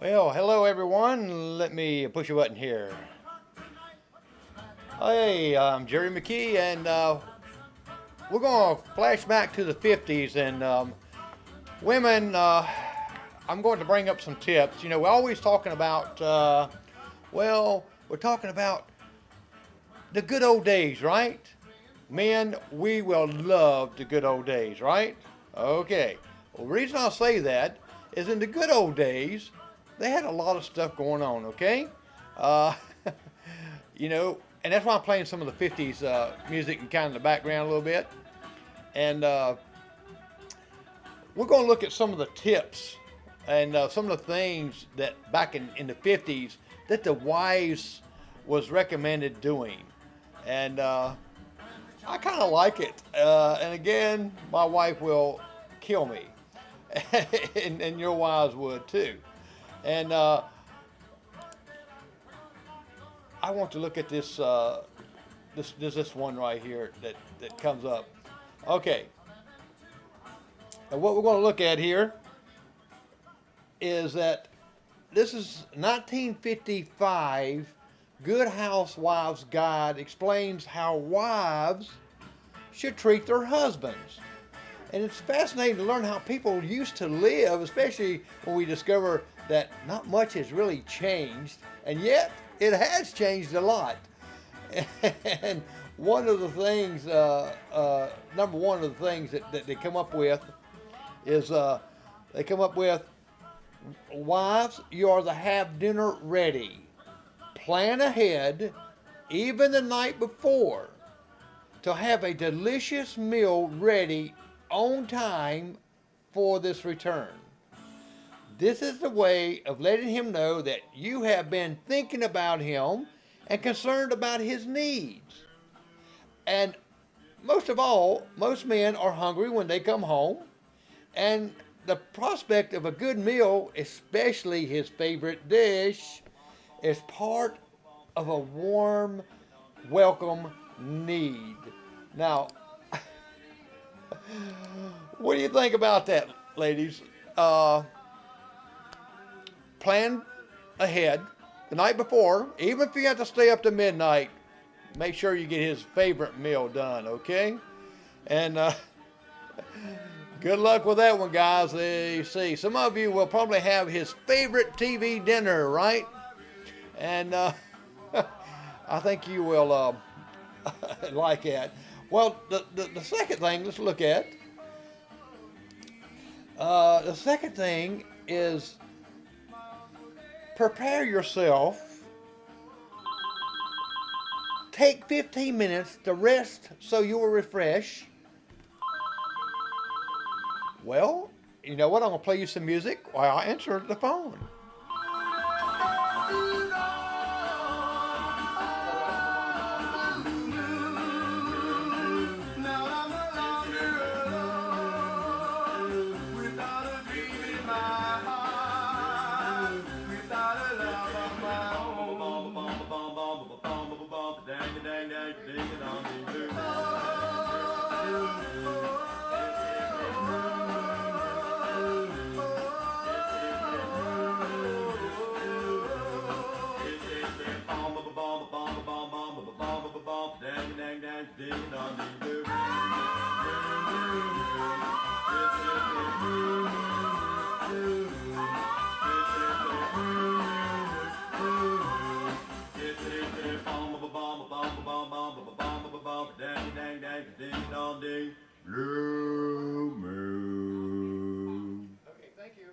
Well, hello everyone. Let me push a button here. Hey, I'm Jerry McKee, and we're going to flash back to the 50s. And women, I'm going to bring up some tips. You know, we're always talking about, we're talking about the good old days, right? Men, we will love the good old days, right? Okay. Well, the reason I say that is in the good old days, they had a lot of stuff going on, okay? Uh, and that's why I'm playing some of the 50s music and kind of the background a little bit. And we're going to look at some of the tips and some of the things that back in the 50s that the wives was recommended doing. And I kind of like it. And again, my wife will kill me. and your wives would too. And I want to look at this this one right here that comes up. Okay. And what we're going to look at here is that this is 1955 Good Housewives Guide explains how wives should treat their husbands. And it's fascinating to learn how people used to live, especially when we discover that not much has really changed, and yet it has changed a lot. And one of the things, number one of the things that they come up with is they come up with, wives, you are to have dinner ready. Plan ahead, even the night before, to have a delicious meal ready on time for this return. This is the way of letting him know that you have been thinking about him and concerned about his needs. And most of all, most men are hungry when they come home, and the prospect of a good meal, especially his favorite dish, is part of a warm welcome need. Now, what do you think about that, ladies? Plan ahead the night before, even if you have to stay up to midnight, make sure you get his favorite meal done, okay? And good luck with that one, guys. You see, some of you will probably have his favorite TV dinner, right? And I think you will like that. Well, the second thing, let's look at. The second thing is prepare yourself. Take 15 minutes to rest so you will refresh. Well, you know what? I'm going to play you some music while I answer the phone. Okay, thank you.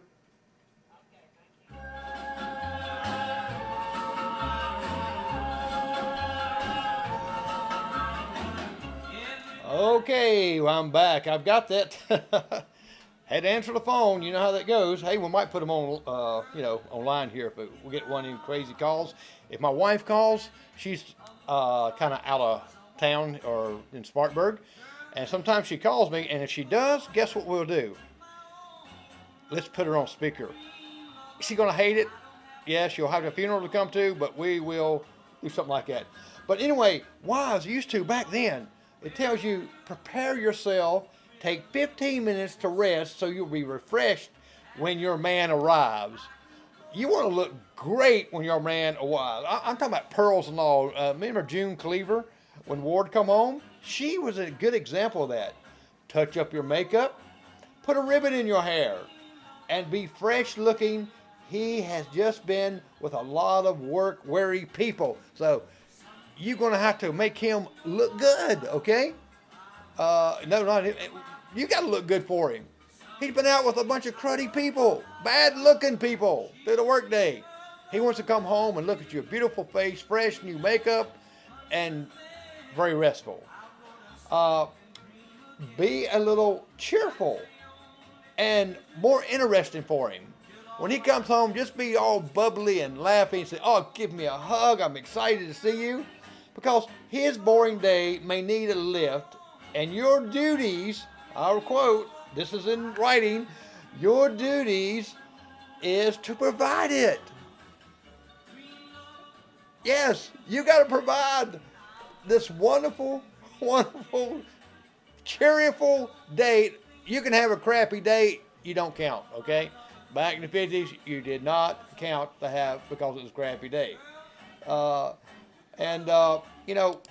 Okay, well, I'm back. I've got that. Had to answer the phone. You know how that goes. Hey, we might put them on, online here if we get one of them crazy calls. If my wife calls, she's kind of out of town or in Spartanburg, and sometimes she calls me. And if she does, guess what we'll do? Let's put her on speaker. Is she gonna hate it? Yeah, she'll have a funeral to come to, but we will do something like that. But anyway, wives used to back then. It tells you prepare yourself, take 15 minutes to rest so you'll be refreshed when your man arrives. you want to look great when your man arrives. I'm talking about pearls and all. Remember June Cleaver when Ward come home? She was a good example of that. Touch up your makeup, put a ribbon in your hair, and be fresh looking. He has just been with a lot of work weary people. So you're going to have to make him look good, okay? No, not him. You got to look good for him. He's been out with a bunch of cruddy people, bad looking people through the workday. He wants to come home and look at your beautiful face, fresh new makeup, and very restful. Be a little cheerful and more interesting for him. When he comes home, just be all bubbly and laughing. Say, oh, give me a hug. I'm excited to see you. Because his boring day may need a lift, and your duties, I'll quote, this is in writing, your duties is to provide it. Yes, you got to provide this wonderful, wonderful, cheerful date. You can have a crappy date, you don't count, okay? Back in the 50s, you did not count to have because it was a crappy day. You know,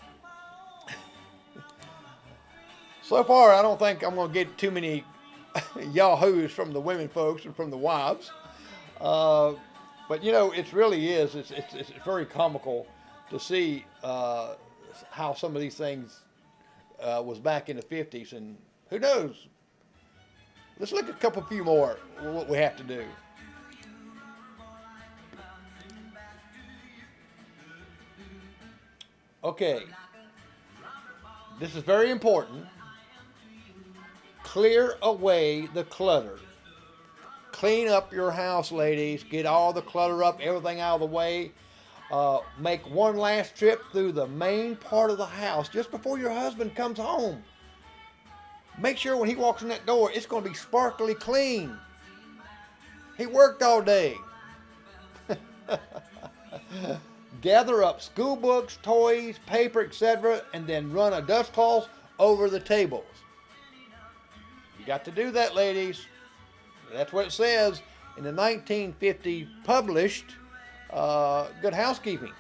so far I don't think I'm going to get too many yahoos from the women folks and from the wives. But you know, it really is. It's very comical to see how some of these things was back in the 50s, and who knows? Let's look at a few more. What we have to do. Okay, this is very important. Clear away the clutter. Clean up your house, ladies. Get all the clutter up, everything out of the way. Make one last trip through the main part of the house just before your husband comes home. Make sure when he walks in that door, it's going to be sparkly clean. He worked all day. Gather up school books, toys, paper, etc., and then run a dust cloth over the tables. You got to do that, ladies. That's what it says in the 1950 published Good Housekeeping.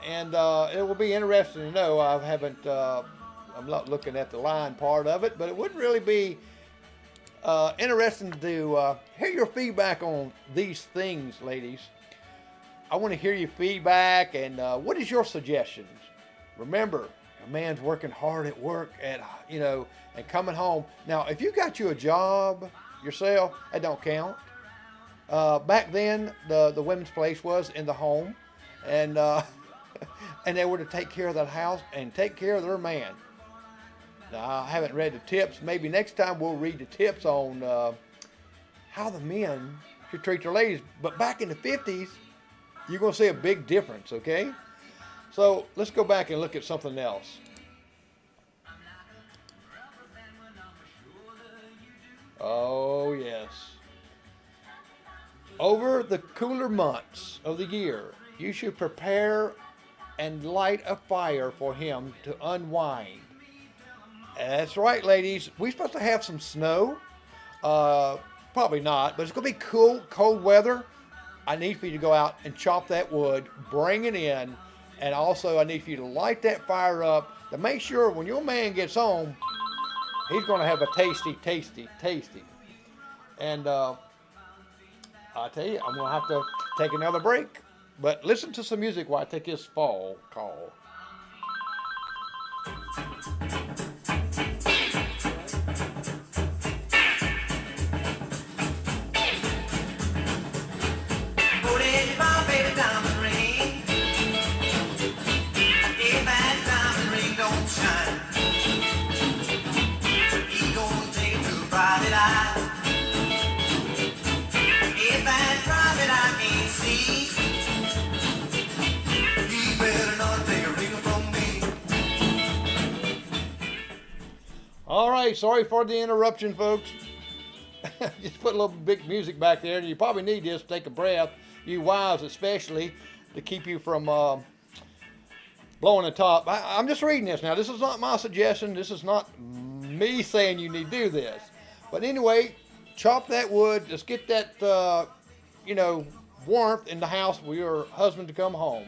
And it will be interesting to know. I'm not looking at the line part of it, but it would really be interesting to hear your feedback on these things, ladies. I want to hear your feedback, and what is your suggestions? Remember, a man's working hard at work, and coming home. Now, if you got you a job yourself, that don't count. Back then, the women's place was in the home, and and they were to take care of that house and take care of their man. Now, I haven't read the tips. Maybe next time we'll read the tips on how the men should treat their ladies. But back in the 50s, you're going to see a big difference, okay? So let's go back and look at something else. Oh, yes. Over the cooler months of the year, you should prepare and light a fire for him to unwind. That's right, ladies. We're supposed to have some snow. Probably not, but it's going to be cool, cold weather. I need for you to go out and chop that wood, bring it in, and also I need for you to light that fire up to make sure when your man gets home, he's going to have a tasty. And I tell you, I'm going to have to take another break. But listen to some music while I take this fall call. All right, sorry for the interruption, folks. Just put a little big music back there. You probably need this to take a breath, you wives especially, to keep you from blowing the top. I'm just reading this now. This is not my suggestion. This is not me saying you need to do this. But anyway, chop that wood. Let's get that you know, warmth in the house for your husband to come home.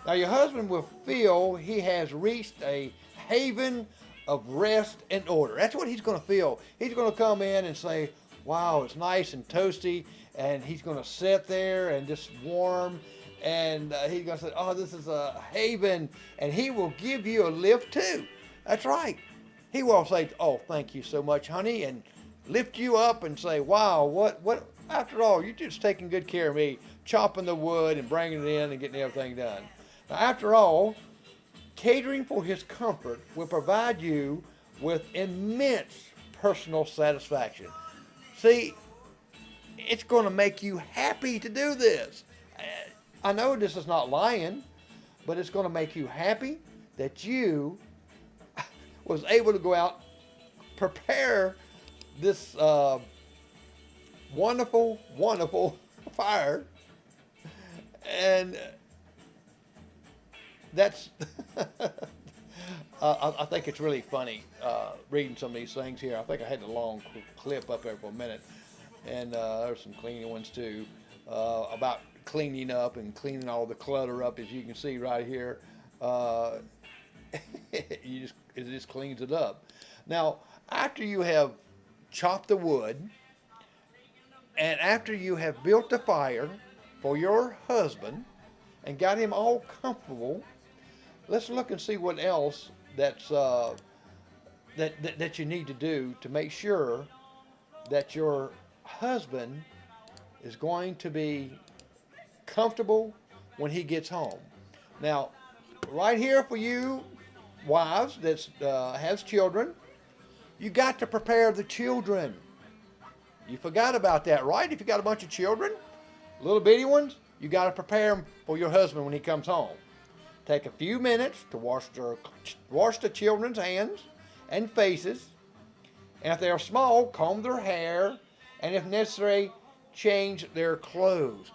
Now, your husband will feel he has reached a haven of rest and order. That's what he's going to feel. He's going to come in and say, wow, it's nice and toasty, and he's going to sit there and just warm, and he's going to say, oh, this is a haven, and he will give you a lift too. That's right. He will say, oh, thank you so much, honey, and lift you up and say, wow, what, after all, you're just taking good care of me, chopping the wood and bringing it in and getting everything done. Now, after all, catering for his comfort will provide you with immense personal satisfaction. See, it's going to make you happy to do this. I know this is not lying, but it's going to make you happy that you was able to go out, prepare this wonderful, wonderful fire, and that's I think it's really funny reading some of these things here. I think I had the long clip up there for a minute, and there's some cleaning ones too about cleaning up and cleaning all the clutter up, as you can see right here. It just cleans it up. Now, after you have chopped the wood, and after you have built the fire for your husband and got him all comfortable, let's look and see what else that's that you need to do to make sure that your husband is going to be comfortable when he gets home. Now, right here for you wives that has children, you got to prepare the children. You forgot about that, right? If you got a bunch of children, little bitty ones, you got to prepare them for your husband when he comes home. Take a few minutes to wash the children's hands and faces, and if they are small, comb their hair, and if necessary, change their clothes.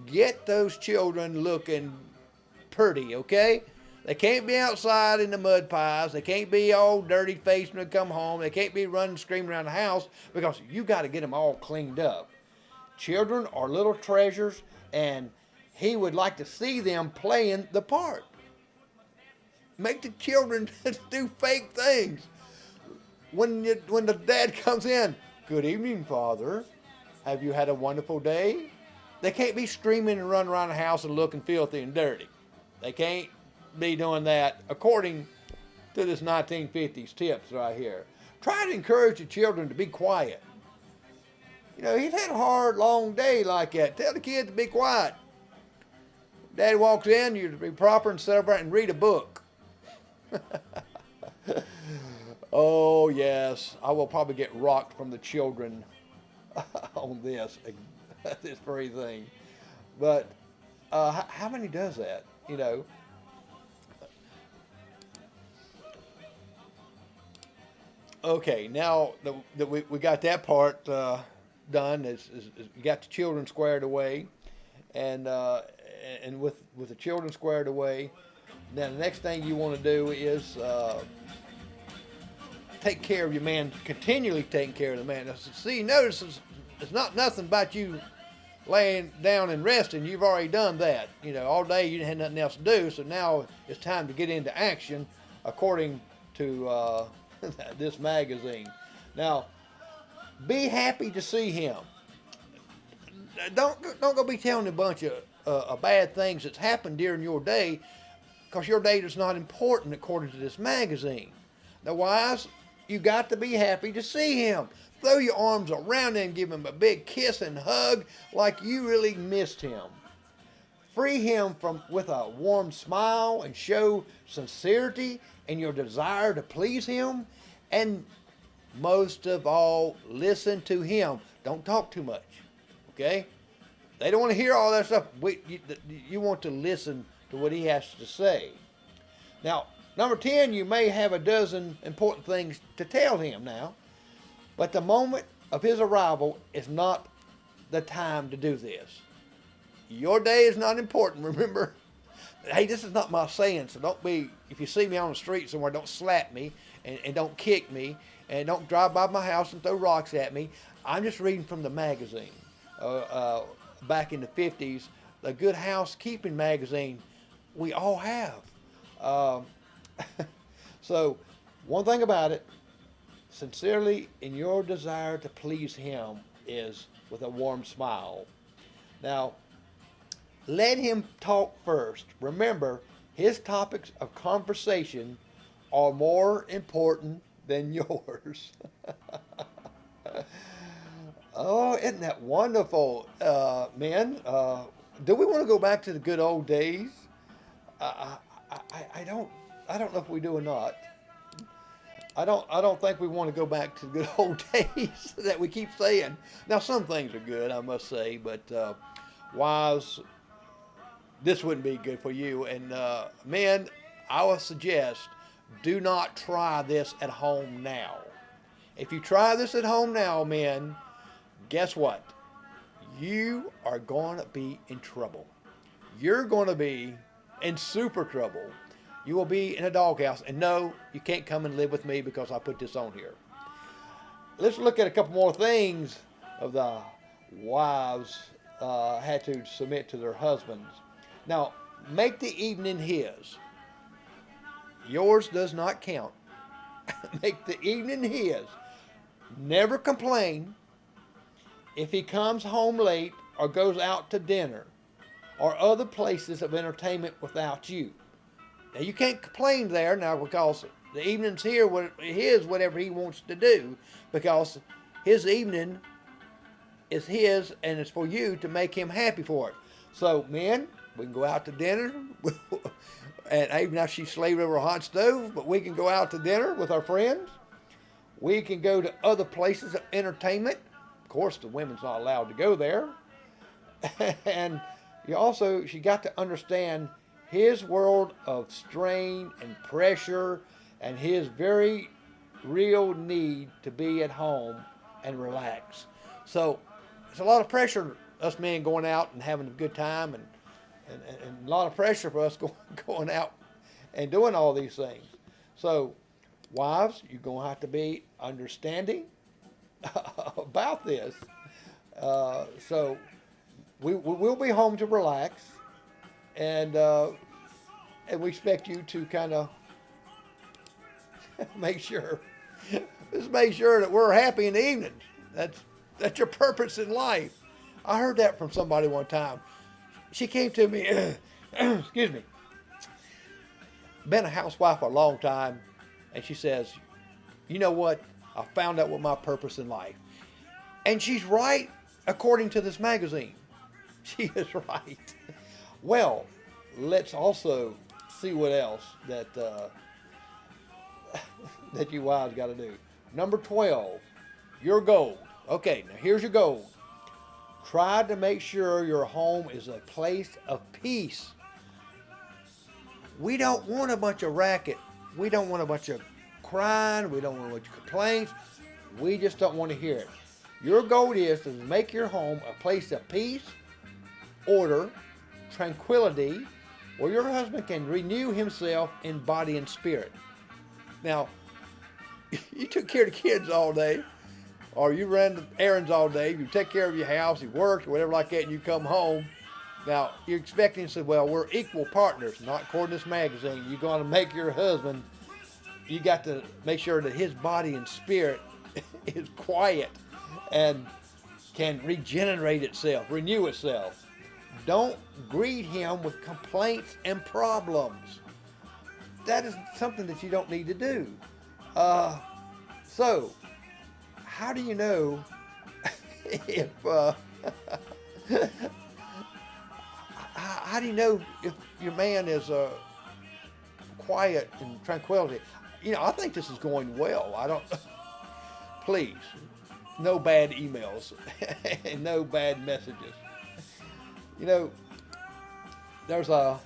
Get those children looking pretty, okay? They can't be outside in the mud pies. They can't be all dirty faced when they come home. They can't be running, screaming around the house, because you got to get them all cleaned up. Children are little treasures, and he would like to see them playing the part. Make the children do fake things. When the dad comes in, good evening, Father. Have you had a wonderful day? They can't be screaming and running around the house and looking filthy and dirty. They can't be doing that according to this 1950s tips right here. Try to encourage the children to be quiet. You know, he's had a hard, long day like that. Tell the kids to be quiet. Dad walks in, you to be proper and sit over and read a book. Oh, yes. I will probably get rocked from the children on this very thing. But how many does that, you know? Okay, now that we got that part done, is you got the children squared away, and with the children squared away, then the next thing you want to do is take care of your man, continually taking care of the man. Now, see, notice it's not nothing about you laying down and resting. You've already done that. You know, all day you didn't have nothing else to do, so now it's time to get into action according to this magazine. Now, be happy to see him. Don't go be telling a bunch of bad things that's happened during your day, because your day is not important according to this magazine. Now, wives, you got to be happy to see him. Throw your arms around him, give him a big kiss and hug like you really missed him. Free him with a warm smile and show sincerity in your desire to please him. And most of all, listen to him. Don't talk too much, okay? They don't want to hear all that stuff. You want to listen to what he has to say. Now, number 10, you may have a dozen important things to tell him now, but the moment of his arrival is not the time to do this. Your day is not important, remember? Hey, this is not my saying, so don't be, if you see me on the street somewhere, don't slap me and don't kick me and don't drive by my house and throw rocks at me. I'm just reading from the magazine. back in the 50s, the Good Housekeeping magazine. We all have. Um, so, one thing about it, sincerely in your desire to please Him is with a warm smile. Now, let Him talk first. Remember, His topics of conversation are more important than yours. Oh, isn't that wonderful, men? Do we want to go back to the good old days? I, I don't know if we do or not. I don't think we want to go back to the good old days that we keep saying. Now, some things are good, I must say, but wives, this wouldn't be good for you. And men, I would suggest do not try this at home now. If you try this at home now, men, guess what? You are going to be in trouble. You're going to be in super trouble. You will be in a doghouse. And no, you can't come and live with me because I put this on here. Let's look at a couple more things of the wives had to submit to their husbands. Now, make the evening his. Yours does not count. Make the evening his. Never complain if he comes home late or goes out to dinner or other places of entertainment without you. Now, you can't complain there now because the evening's here, his, whatever he wants to do, because his evening is his and it's for you to make him happy for it. So, men, we can go out to dinner, and even now she's slaved over a hot stove, but we can go out to dinner with our friends. We can go to other places of entertainment. Of course, the women's not allowed to go there. And she got to understand his world of strain and pressure and his very real need to be at home and relax. So it's a lot of pressure, us men going out and having a good time, and a lot of pressure for us going out and doing all these things. So wives, you're going to have to be understanding about this. So we'll be home to relax, and we expect you to kind of make sure that we're happy in the evenings. That's your purpose in life. I heard that from somebody one time. She came to me, excuse me, been a housewife for a long time, and she says, you know what? I found out what my purpose in life. And she's right according to this magazine. She is right. Well, let's also see what else that you wives got to do. Number 12, your goal. Okay, now here's your goal. Try to make sure your home is a place of peace. We don't want a bunch of racket. We don't want a bunch of crying. We don't want a bunch of complaints. We just don't want to hear it. Your goal is to make your home a place of peace, order, tranquility, where your husband can renew himself in body and spirit. Now, you took care of the kids all day, or you ran the errands all day, you take care of your house, you worked, or whatever like that, and you come home. Now, you're expecting to say, well, we're equal partners. Not according to this magazine. You're going to make your husband, you got to make sure that his body and spirit is quiet and can regenerate itself, renew itself. Don't greet him with complaints and problems. That is something that you don't need to do. So, how do you know if how do you know if your man is quiet and tranquility? You know, I think this is going well. I don't. Please, no bad emails and no bad messages. You know, there's a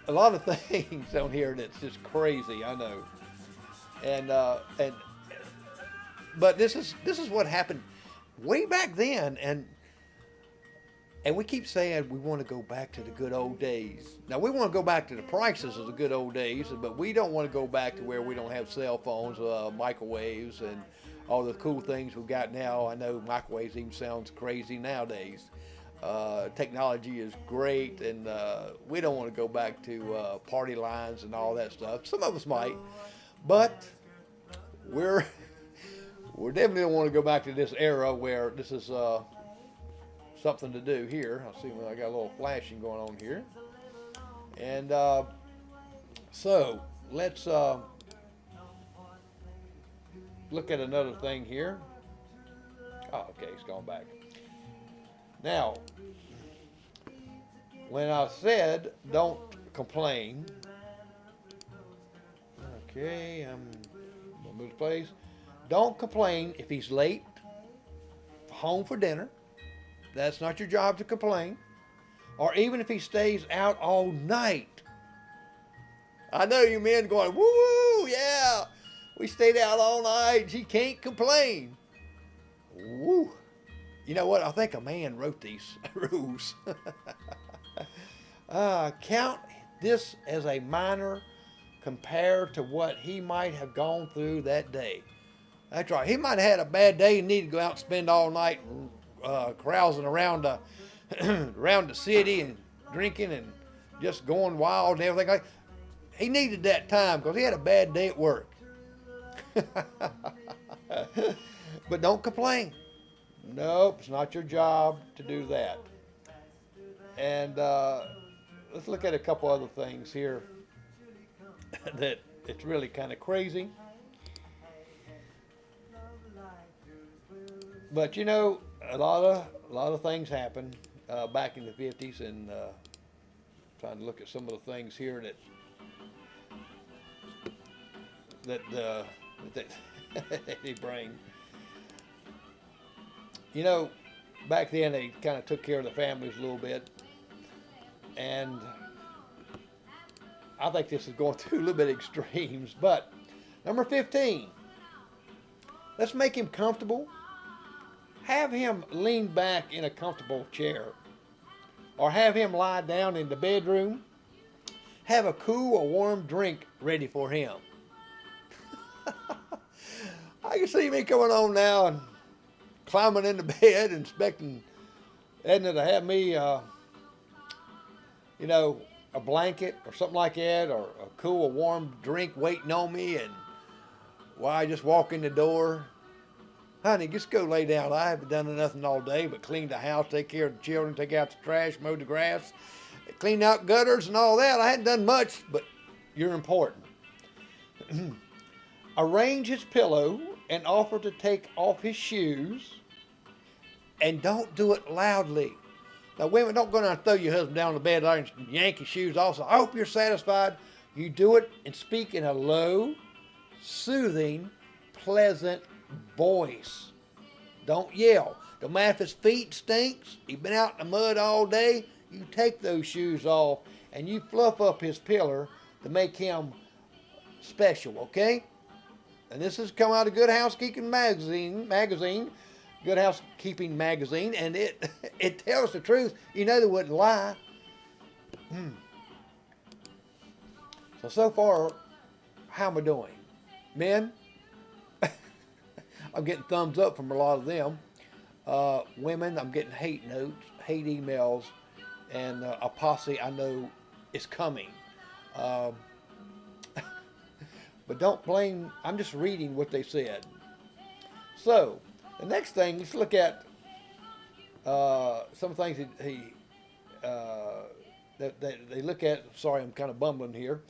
lot of things on here that's just crazy. I know, but this is what happened way back then, and And we keep saying we want to go back to the good old days. Now, we want to go back to the prices of the good old days, but we don't want to go back to where we don't have cell phones, microwaves, and all the cool things we've got now. I know microwaves even sounds crazy nowadays. Technology is great, and we don't want to go back to party lines and all that stuff. Some of us might, but we're definitely don't want to go back to this era where this is something to do here. I'll see when I got a little flashing going on here. And so let's look at another thing here. Oh, okay, it's gone back. Now, when I said don't complain, okay, I'm gonna move the place. Don't complain if he's late home for dinner. That's not your job to complain. Or even if he stays out all night. I know you men going, woo, yeah, we stayed out all night. She can't complain. Woo. You know what? I think a man wrote these rules. Count this as a minor compared to what he might have gone through that day. That's right. He might have had a bad day and needed to go out and spend all night carousing around around the city and drinking and just going wild and everything like. He needed that time because he had a bad day at work. But don't complain. Nope, it's not your job to do that. And let's look at a couple other things here that it's really kind of crazy. But you know, a lot of things happened back in the 50s, and trying to look at some of the things here that they bring. You know, back then they kind of took care of the families a little bit, and I think this is going through a little bit of extremes. But number 15, let's make him comfortable. Have him lean back in a comfortable chair, or have him lie down in the bedroom. Have a cool or warm drink ready for him. I can see me coming on now and climbing in the bed and expecting Edna to have me, you know, a blanket or something like that, or a cool or warm drink waiting on me, and while I just walk in the door. Honey, just go lay down. I haven't done nothing all day but clean the house, take care of the children, take out the trash, mow the grass, clean out gutters and all that. I hadn't done much, but you're important. Arrange his pillow and offer to take off his shoes, and don't do it loudly. Now, women, don't go down and throw your husband down the bed and yank his shoes off. So I hope you're satisfied. You do it and speak in a low, soothing, pleasant voice. Don't yell. No matter if his feet stinks, he's been out in the mud all day, you take those shoes off and you fluff up his pillar to make him special, okay? And this has come out of Good Housekeeping magazine, Good Housekeeping magazine, and it tells the truth. You know they wouldn't lie. So far, how am I doing? Men, I'm getting thumbs up from a lot of them. Women, I'm getting hate notes, hate emails, and a posse I know is coming. But don't blame, I'm just reading what they said. So, the next thing, let's look at some things that they look at. Sorry, I'm kind of bumbling here.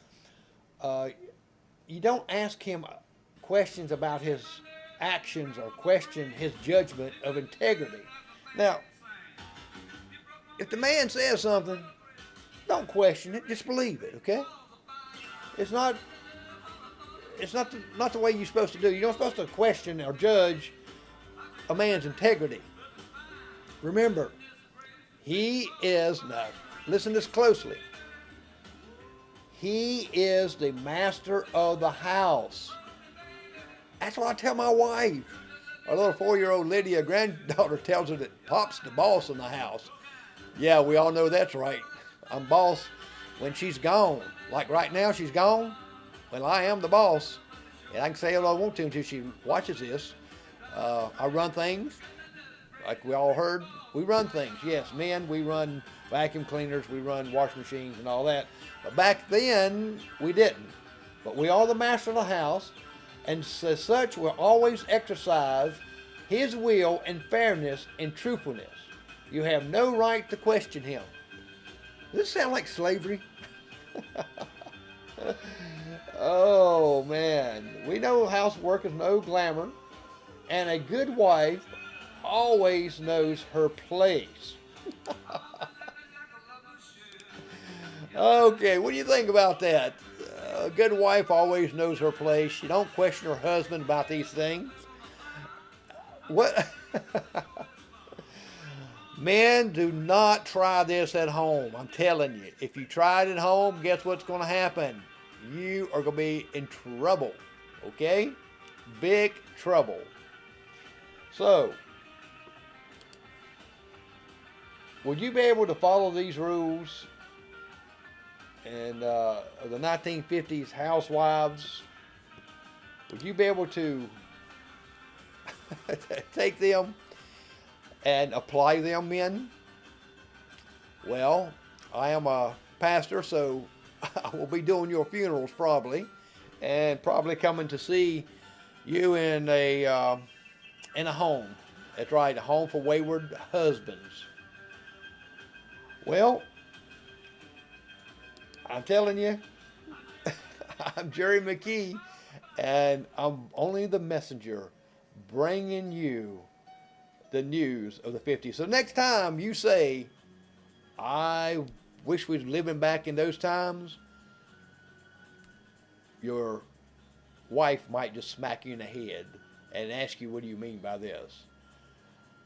You don't ask him questions about his actions or question his judgment of integrity. Now, if the man says something, don't question it, just believe it, okay? It's not the way you're supposed to do. You're not supposed to question or judge a man's integrity. Remember, he is, now listen to this closely, he is the master of the house. That's what I tell my wife. Our little 4-year-old Lydia granddaughter tells her that Pop's the boss in the house. Yeah, we all know that's right. I'm boss when she's gone. Like right now, she's gone. Well, I am the boss. And I can say what I want to until she watches this. I run things. Like we all heard, we run things. Yes, men, we run vacuum cleaners, we run washing machines and all that. But back then, we didn't. But we are the master of the house, and as such, will always exercise his will and fairness and truthfulness. You have no right to question him. Does this sound like slavery? Oh, man. We know housework is no glamour, and a good wife always knows her place. Okay, what do you think about that? A good wife always knows her place. She don't question her husband about these things. What? Men, do not try this at home. I'm telling you. If you try it at home, guess what's going to happen? You are going to be in trouble. Okay? Big trouble. So, would you be able to follow these rules? And the 1950s housewives, would you be able to take them and apply them, men? Well, I am a pastor, so I will be doing your funerals probably, and probably coming to see you in a home. That's right, a home for wayward husbands. Well, I'm telling you, I'm Jerry McKee, and I'm only the messenger bringing you the news of the 50s. So next time you say, I wish we was living back in those times, your wife might just smack you in the head and ask you, what do you mean by this?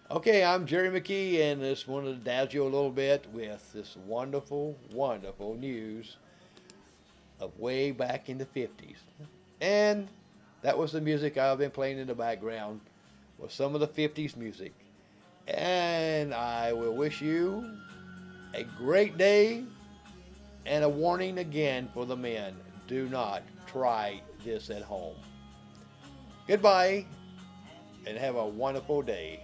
Okay, I'm Jerry McKee, and I just wanted to dazzle you a little bit with this wonderful, wonderful news of way back in the 50s. And that was the music I've been playing in the background, was some of the 50s music. And I will wish you a great day, and a warning again for the men. Do not try this at home. Goodbye, and have a wonderful day.